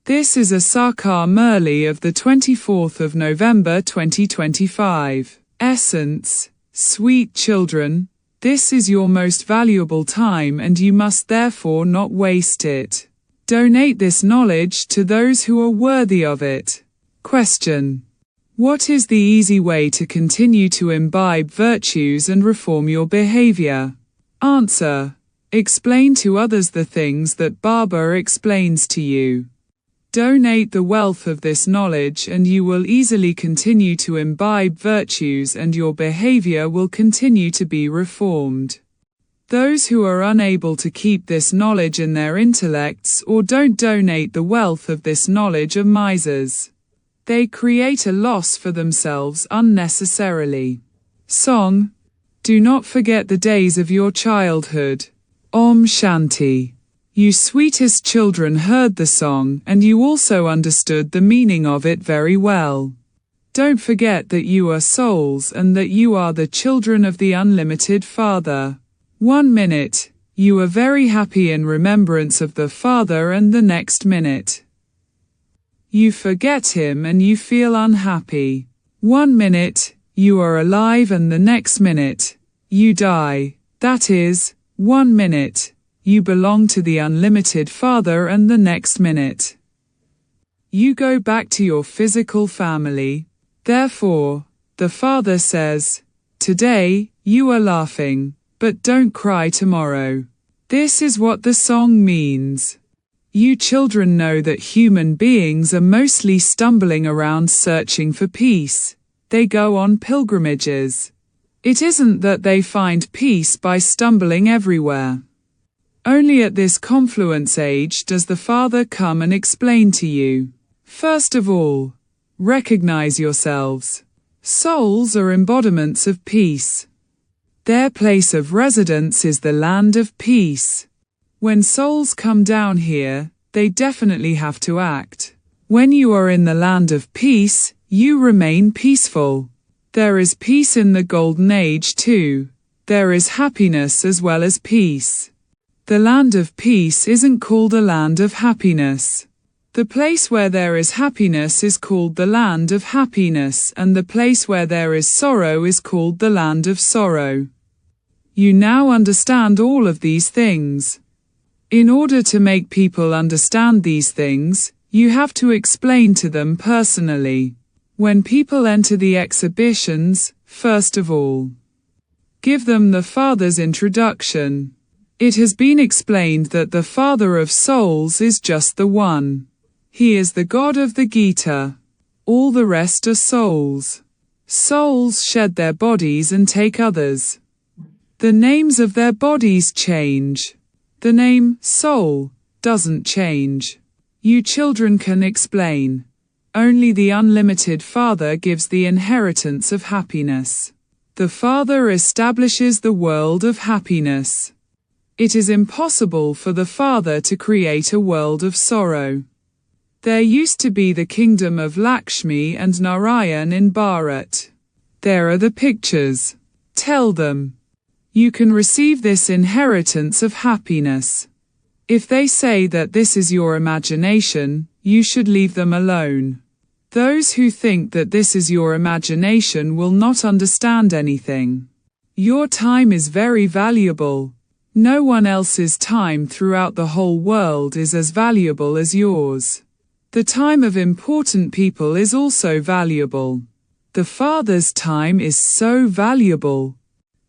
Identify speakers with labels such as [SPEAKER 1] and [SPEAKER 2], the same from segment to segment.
[SPEAKER 1] This is a Sakar Murli of the 24th of November 2025. Essence: sweet children, this is your most valuable time and you must therefore not waste it. Donate this knowledge to those who are worthy of it. Question: what is the easy way to continue to imbibe virtues and reform your behavior? Answer: explain to others the things that Baba explains to you. Donate the wealth of this knowledge and you will easily continue to imbibe virtues and your behavior will continue to be reformed. Those who are unable to keep this knowledge in their intellects or don't donate the wealth of this knowledge are misers. They create a loss for themselves unnecessarily. Song: do not forget the days of your childhood. Om Shanti. You sweetest children heard the song and you also understood the meaning of it very well. Don't forget that you are souls and that you are the children of the unlimited Father. 1 minute, you are very happy in remembrance of the Father and the next minute you forget him and you feel unhappy. 1 minute, you are alive and the next minute you die. That is, 1 minute. You belong to the unlimited Father and the next minute you go back to your physical family. Therefore, the Father says, today, you are laughing, but don't cry tomorrow. This is what the song means. You children know that human beings are mostly stumbling around searching for peace. They go on pilgrimages. It isn't that they find peace by stumbling everywhere. Only at this confluence age does the Father come and explain to you. First of all, recognize yourselves. Souls are embodiments of peace. Their place of residence is the land of peace. When souls come down here, they definitely have to act. When you are in the land of peace, you remain peaceful. There is peace in the golden age too. There is happiness as well as peace. The land of peace isn't called a land of happiness. The place where there is happiness is called the land of happiness, and the place where there is sorrow is called the land of sorrow. You now understand all of these things. In order to make people understand these things, you have to explain to them personally. When people enter the exhibitions, first of all, give them the Father's introduction. It has been explained that the Father of souls is just the one. He is the God of the Gita. All the rest are souls. Souls shed their bodies and take others. The names of their bodies change. The name, soul, doesn't change. You children can explain. Only the unlimited Father gives the inheritance of happiness. The Father establishes the world of happiness. It is impossible for the Father to create a world of sorrow. There used to be the kingdom of Lakshmi and Narayan in Bharat. There are the pictures. Tell them. You can receive this inheritance of happiness. If they say that this is your imagination, you should leave them alone. Those who think that this is your imagination will not understand anything. Your time is very valuable. No one else's time throughout the whole world is as valuable as yours. The time of important people is also valuable. The Father's time is so valuable.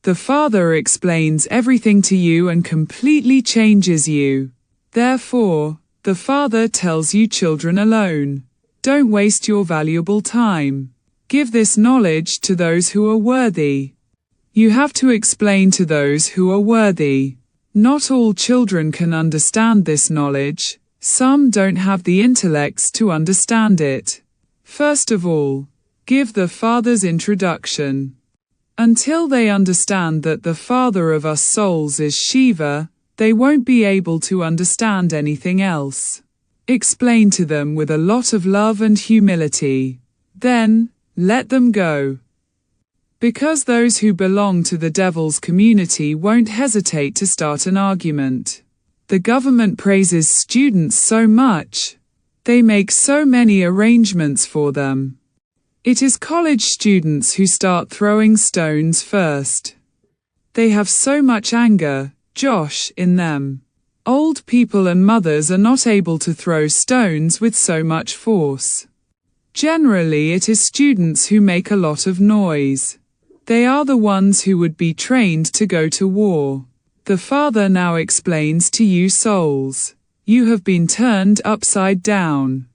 [SPEAKER 1] The Father explains everything to you and completely changes you. Therefore, the Father tells you children alone. Don't waste your valuable time. Give this knowledge to those who are worthy. You have to explain to those who are worthy. Not all children can understand this knowledge. Some don't have the intellects to understand it. First of all, give the Father's introduction. Until they understand that the Father of us souls is Shiva, they won't be able to understand anything else. Explain to them with a lot of love and humility. Then, let them go. Because those who belong to the devil's community won't hesitate to start an argument. The government praises students so much. They make so many arrangements for them. It is college students who start throwing stones first. They have so much anger, Josh, in them. Old people and mothers are not able to throw stones with so much force. Generally, it is students who make a lot of noise. They are the ones who would be trained to go to war. The Father now explains to you souls. You have been turned upside down.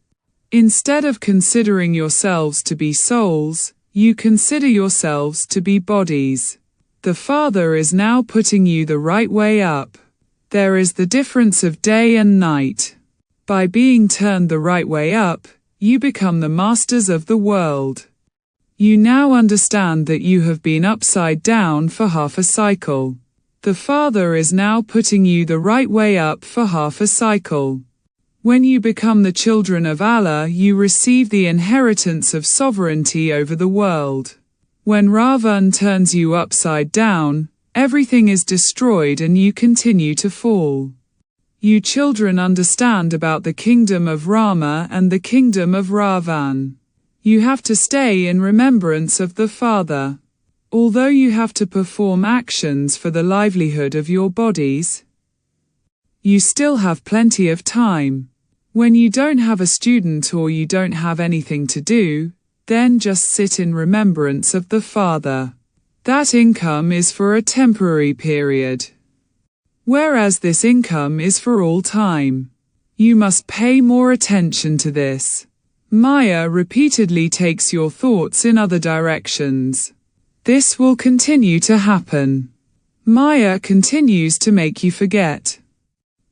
[SPEAKER 1] Instead of considering yourselves to be souls, you consider yourselves to be bodies. The Father is now putting you the right way up. There is the difference of day and night. By being turned the right way up, you become the masters of the world. You now understand that you have been upside down for half a cycle. The Father is now putting you the right way up for half a cycle. When you become the children of Allah, you receive the inheritance of sovereignty over the world. When Ravan turns you upside down, everything is destroyed and you continue to fall. You children understand about the kingdom of Rama and the kingdom of Ravan. You have to stay in remembrance of the Father. Although you have to perform actions for the livelihood of your bodies, you still have plenty of time. When you don't have a student or you don't have anything to do, then just sit in remembrance of the Father. That income is for a temporary period. Whereas this income is for all time. You must pay more attention to this. Maya repeatedly takes your thoughts in other directions. This will continue to happen. Maya continues to make you forget.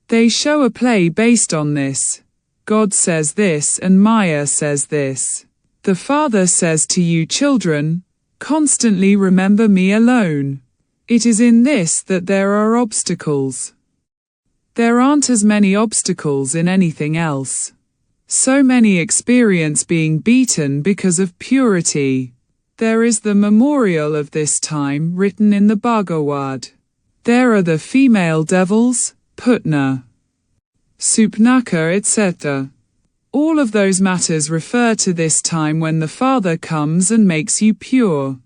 [SPEAKER 1] They show a play based on this. God says this and Maya says this. The Father says to you children, constantly remember me alone. It is in this that there are obstacles. There aren't as many obstacles in anything else. So many experience being beaten because of purity. There is the memorial of this time written in the Bhagavad. There are the female devils, Putna, Supnaka, etc. All of those matters refer to this time when the Father comes and makes you pure.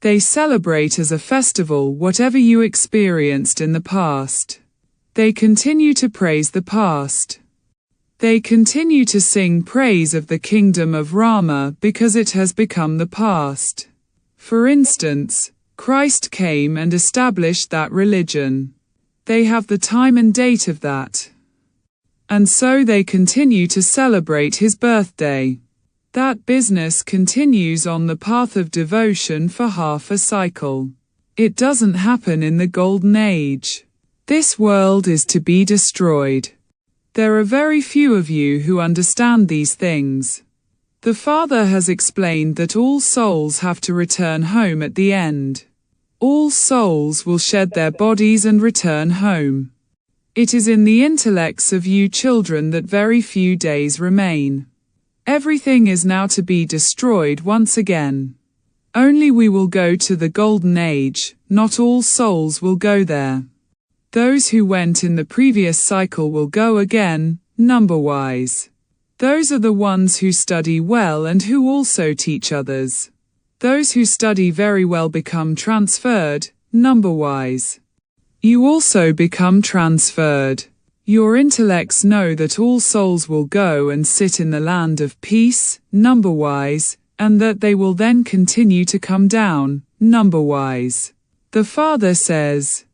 [SPEAKER 1] They celebrate as a festival whatever you experienced in the past. They continue to praise the past. They continue to sing praise of the kingdom of Rama because it has become the past. For instance, Christ came and established that religion. They have the time and date of that. And so they continue to celebrate his birthday. That business continues on the path of devotion for half a cycle. It doesn't happen in the golden age. This world is to be destroyed. There are very few of you who understand these things. The Father has explained that all souls have to return home at the end. All souls will shed their bodies and return home. It is in the intellects of you children that very few days remain. Everything is now to be destroyed once again. Only we will go to the golden age, not all souls will go there. Those who went in the previous cycle will go again, number-wise. Those are the ones who study well and who also teach others. Those who study very well become transferred, number-wise. You also become transferred. Your intellects know that all souls will go and sit in the land of peace, number-wise, and that they will then continue to come down, number-wise. The Father says,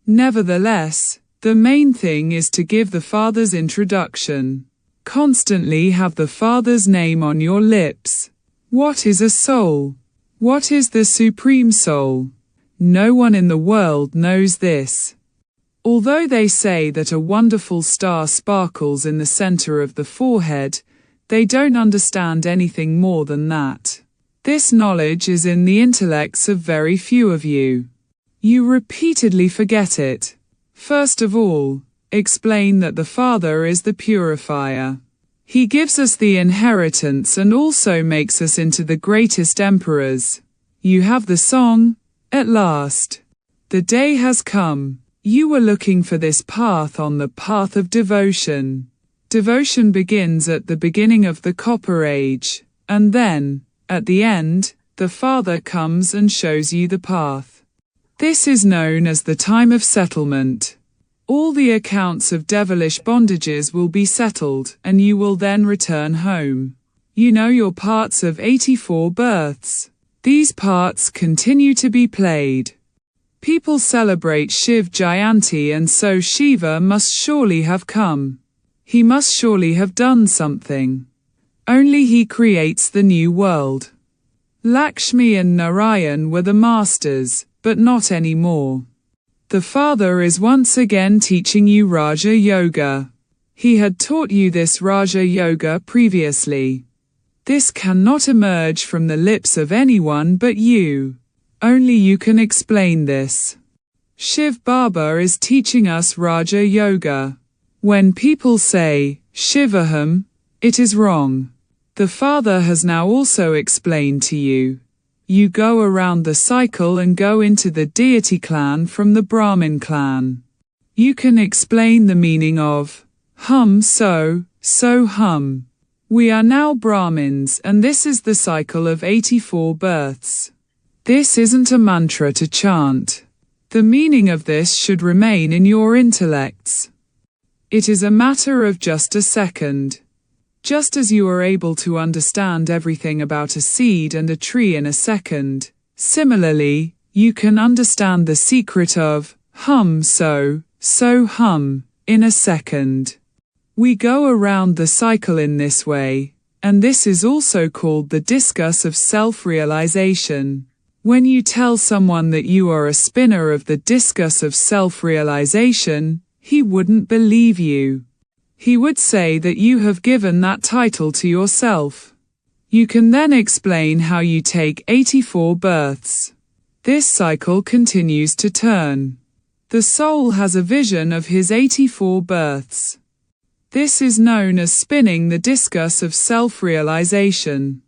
[SPEAKER 1] nevertheless, the main thing is to give the Father's introduction. Constantly have the Father's name on your lips. What is a soul? What is the Supreme Soul? No one in the world knows this. Although they say that a wonderful star sparkles in the center of the forehead, they don't understand anything more than that. This knowledge is in the intellects of very few of you. You repeatedly forget it. First of all, explain that the Father is the purifier. He gives us the inheritance and also makes us into the greatest emperors. You have the song, at last. The day has come. You were looking for this path on the path of devotion. Devotion begins at the beginning of the Copper Age, and then, at the end, the Father comes and shows you the path. This is known as the time of settlement. All the accounts of devilish bondages will be settled, and you will then return home. You know your parts of 84 births. These parts continue to be played. People celebrate Shiv Jayanti, and so Shiva must surely have come. He must surely have done something. Only he creates the new world. Lakshmi and Narayan were the masters, but not anymore. The Father is once again teaching you Raja Yoga. He had taught you this Raja Yoga previously. This cannot emerge from the lips of anyone but you. Only you can explain this. Shivbaba is teaching us Raja Yoga. When people say, Shivaham, it is wrong. The Father has now also explained to you. You go around the cycle and go into the deity clan from the Brahmin clan. You can explain the meaning of hum so hum. We are now Brahmins, and this is the cycle of 84 births. This isn't a mantra to chant. The meaning of this should remain in your intellects. It is a matter of just a second. Just as you are able to understand everything about a seed and a tree in a second, similarly, you can understand the secret of hum so hum in a second. We go around the cycle in this way, and this is also called the discus of self-realization. When you tell someone that you are a spinner of the discus of self-realization, he wouldn't believe you. He would say that you have given that title to yourself. You can then explain how you take 84 births. This cycle continues to turn. The soul has a vision of his 84 births. This is known as spinning the discus of self-realization.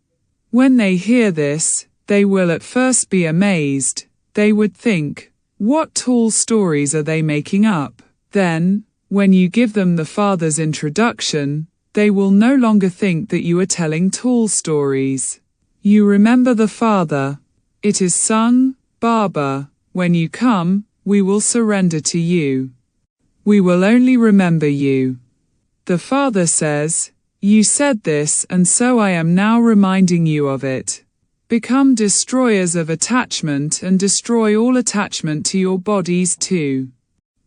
[SPEAKER 1] When they hear this, they will at first be amazed. They would think, what tall stories are they making up? Then, when you give them the Father's introduction, they will no longer think that you are telling tall stories. You remember the Father. It is sung, Baba, when you come, we will surrender to you. We will only remember you. The Father says, you said this, and so I am now reminding you of it. Become destroyers of attachment and destroy all attachment to your bodies too.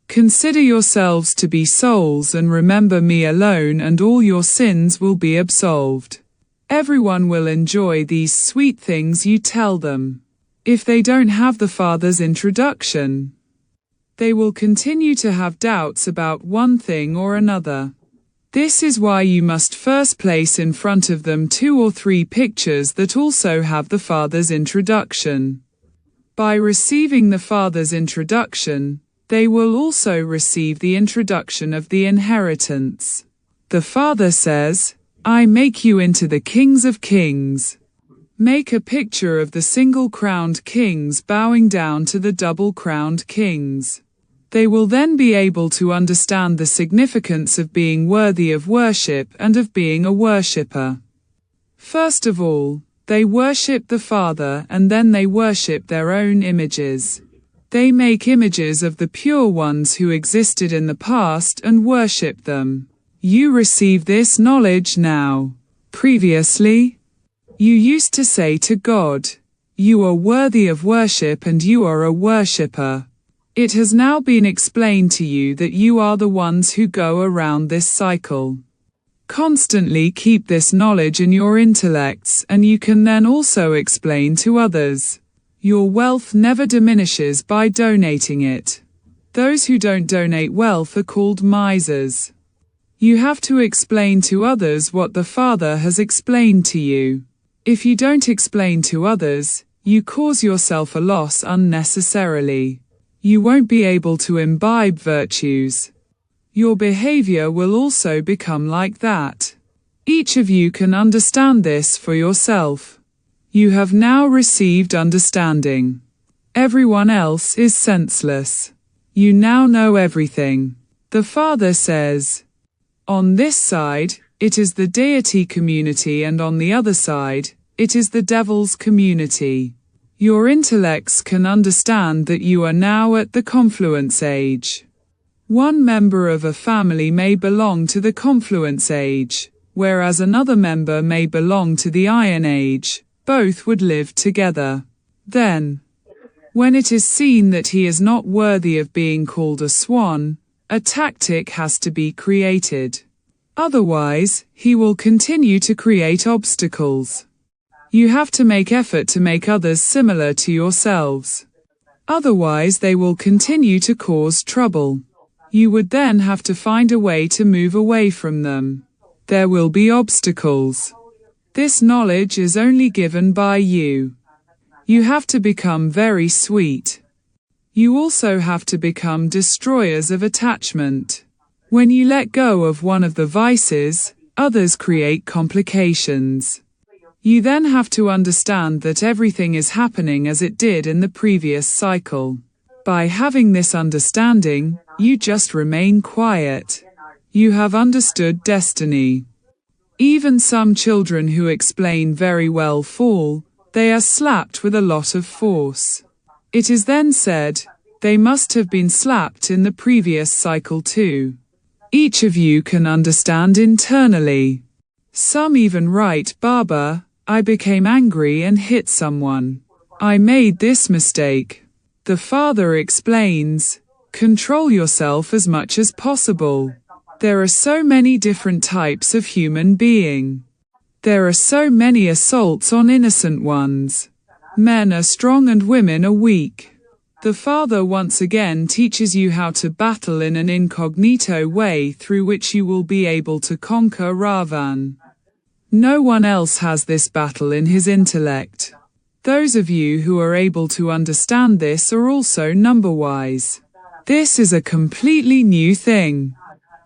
[SPEAKER 1] Consider yourselves to be souls and remember me alone, and all your sins will be absolved. Everyone will enjoy these sweet things you tell them. If they don't have the Father's introduction, they will continue to have doubts about one thing or another. This is why you must first place in front of them 2 or 3 pictures that also have the Father's introduction. By receiving the Father's introduction, they will also receive the introduction of the inheritance. The Father says, I make you into the kings of kings. Make a picture of the single-crowned kings bowing down to the double-crowned kings. They will then be able to understand the significance of being worthy of worship and of being a worshipper. First of all, they worship the Father, and then they worship their own images. They make images of the pure ones who existed in the past and worship them. You receive this knowledge now. Previously, you used to say to God, you are worthy of worship and you are a worshipper. It has now been explained to you that you are the ones who go around this cycle. Constantly keep this knowledge in your intellects, and you can then also explain to others. Your wealth never diminishes by donating it. Those who don't donate wealth are called misers. You have to explain to others what the Father has explained to you. If you don't explain to others, you cause yourself a loss unnecessarily. You won't be able to imbibe virtues. Your behavior will also become like that. Each of you can understand this for yourself. You have now received understanding. Everyone else is senseless. You now know everything. The Father says, On this side, it is the deity community, and on the other side, it is the devil's community. Your intellects can understand that you are now at the confluence age. One member of a family may belong to the confluence age, whereas another member may belong to the iron age. Both would live together. Then, when it is seen that he is not worthy of being called a swan, a tactic has to be created. Otherwise, he will continue to create obstacles. You have to make effort to make others similar to yourselves. Otherwise, they will continue to cause trouble. You would then have to find a way to move away from them. There will be obstacles. This knowledge is only given by you. You have to become very sweet. You also have to become destroyers of attachment. When you let go of one of the vices, others create complications. You then have to understand that everything is happening as it did in the previous cycle. By having this understanding, you just remain quiet. You have understood destiny. Even some children who explain very well fall, they are slapped with a lot of force. It is then said, they must have been slapped in the previous cycle too. Each of you can understand internally. Some even write, Baba, I became angry and hit someone. I made this mistake. The Father explains, control yourself as much as possible. There are so many different types of human being. There are so many assaults on innocent ones. Men are strong and women are weak. The Father once again teaches you how to battle in an incognito way through which you will be able to conquer Ravan. No one else has this battle in his intellect. Those of you who are able to understand this are also number-wise. This is a completely new thing.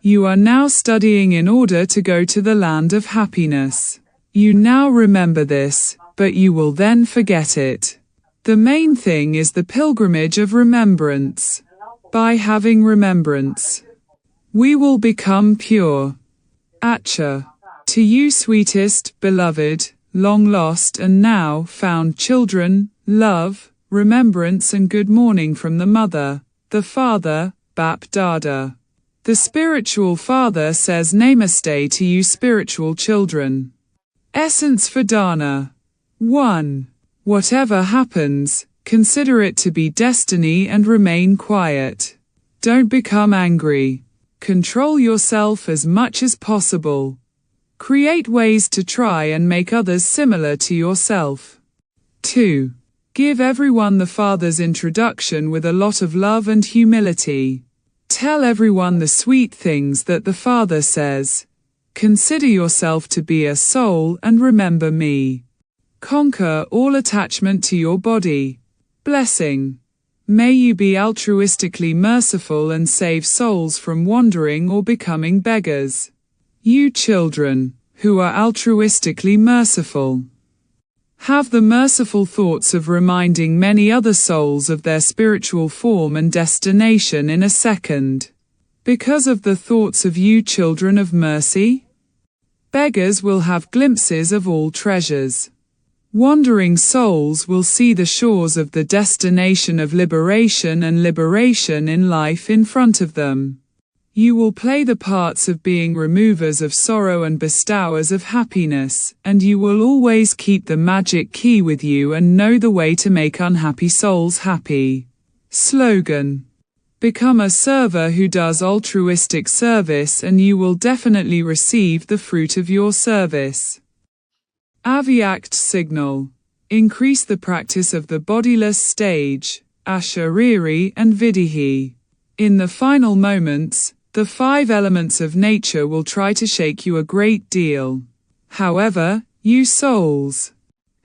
[SPEAKER 1] You are now studying in order to go to the land of happiness. You now remember this, but you will then forget it. The main thing is the pilgrimage of remembrance. By having remembrance, we will become pure. Acha. To you, sweetest, beloved, long lost and now found children, love, remembrance and good morning from the Mother, the Father, Bap Dada. The spiritual Father says Namaste to you spiritual children. Essence for Dana. 1. Whatever happens, consider it to be destiny and remain quiet. Don't become angry. Control yourself as much as possible. Create ways to try and make others similar to yourself. 2. Give everyone the Father's introduction with a lot of love and humility. Tell everyone the sweet things that the Father says. Consider yourself to be a soul and remember me. Conquer all attachment to your body. Blessing. May you be altruistically merciful and save souls from wandering or becoming beggars. You children, who are altruistically merciful, have the merciful thoughts of reminding many other souls of their spiritual form and destination in a second. Because of the thoughts of you children of mercy, beggars will have glimpses of all treasures. Wandering souls will see the shores of the destination of liberation and liberation in life in front of them. You will play the parts of being removers of sorrow and bestowers of happiness, and you will always keep the magic key with you and know the way to make unhappy souls happy. Slogan. Become a server who does altruistic service and you will definitely receive the fruit of your service. Avyact signal. Increase the practice of the bodiless stage, Ashariri and Vidihi. In the final moments, the 5 elements of nature will try to shake you a great deal. However, you souls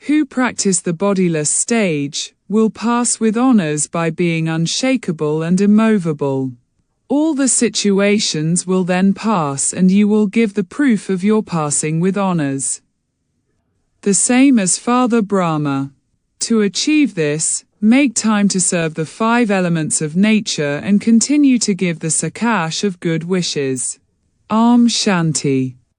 [SPEAKER 1] who practice the bodiless stage will pass with honors by being unshakable and immovable. All the situations will then pass and you will give the proof of your passing with honors. The same as Father Brahma. To achieve this, make time to serve the 5 elements of nature and continue to give the sakash of good wishes. Om Shanti.